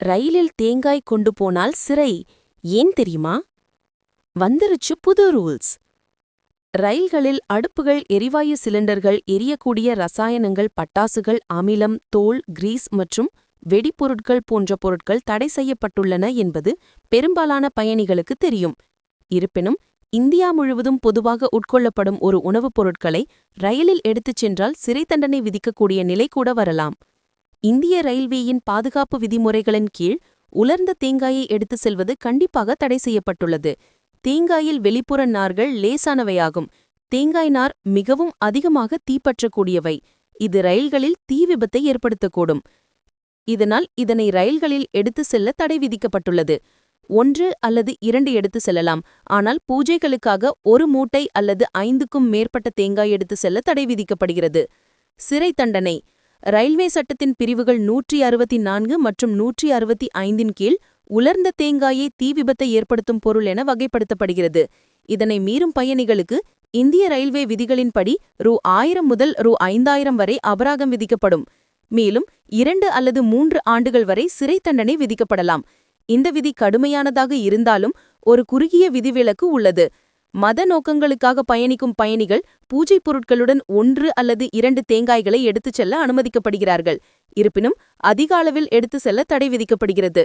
ரயிலில் தேங்காய் கொண்டு போனால் சிறை. ஏன் தெரியுமா? வந்துருச்சு புது ரூல்ஸ். ரயில்களில் அடுப்புகள், எரிவாயு சிலிண்டர்கள், எரியக்கூடிய ரசாயனங்கள், பட்டாசுகள், அமிலம், தோல், கிரீஸ் மற்றும் வெடிபொருட்கள் போன்ற பொருட்கள் தடை செய்யப்பட்டுள்ளன என்பது பெரும்பாலான பயணிகளுக்கு தெரியும். இருப்பினும் இந்தியா முழுவதும் பொதுவாக உட்கொள்ளப்படும் ஒரு உணவுப் பொருட்களை ரயிலில் எடுத்துச் சென்றால் சிறை தண்டனை விதிக்கக்கூடிய நிலை கூட வரலாம். இந்திய ரயில்வேயின் பாதுகாப்பு விதிமுறைகளின் கீழ் உலர்ந்த தேங்காயை எடுத்துச் செல்வது கண்டிப்பாக தடை செய்யப்பட்டுள்ளது. தேங்காயில் வெளிப்புற நார்கள் லேசானவையாகும். தேங்காய் நார் மிகவும் அதிகமாக தீப்பற்றக்கூடியவை. இது ரயில்களில் தீ விபத்தை ஏற்படுத்தக்கூடும். இதனால் இதனை ரயில்களில் எடுத்து செல்ல தடை விதிக்கப்பட்டுள்ளது. 1 அல்லது 2 எடுத்து செல்லலாம். ஆனால் பூஜைகளுக்காக 1 மூட்டை அல்லது 5க்கும் மேற்பட்ட தேங்காய் எடுத்து செல்ல தடை விதிக்கப்படுகிறது. சிறை தண்டனை. ரயில்வே சட்டத்தின் பிரிவுகள் 164 மற்றும் 165 கீழ் உலர்ந்த தேங்காயை தீ விபத்தை ஏற்படுத்தும் பொருள் என வகைப்படுத்தப்படுகிறது. இதனை மீறும் பயணிகளுக்கு இந்திய ரயில்வே விதிகளின்படி ரூ.1000 முதல் ரூ.5000 வரை அபராதம் விதிக்கப்படும். மேலும் 2 அல்லது 3 ஆண்டுகள் வரை சிறை தண்டனை விதிக்கப்படலாம். இந்த விதி கடுமையானதாக இருந்தாலும் ஒரு குறுகிய விதிவிலக்கு உள்ளது. மத நோக்கங்களுக்காக பயணிக்கும் பயணிகள் பூஜை பொருட்களுடன் 1 அல்லது 2 தேங்காய்களை எடுத்துச் செல்ல அனுமதிக்கப்படுகிறார்கள். இருப்பினும் அதிக அளவில் எடுத்து செல்ல தடை விதிக்கப்படுகிறது.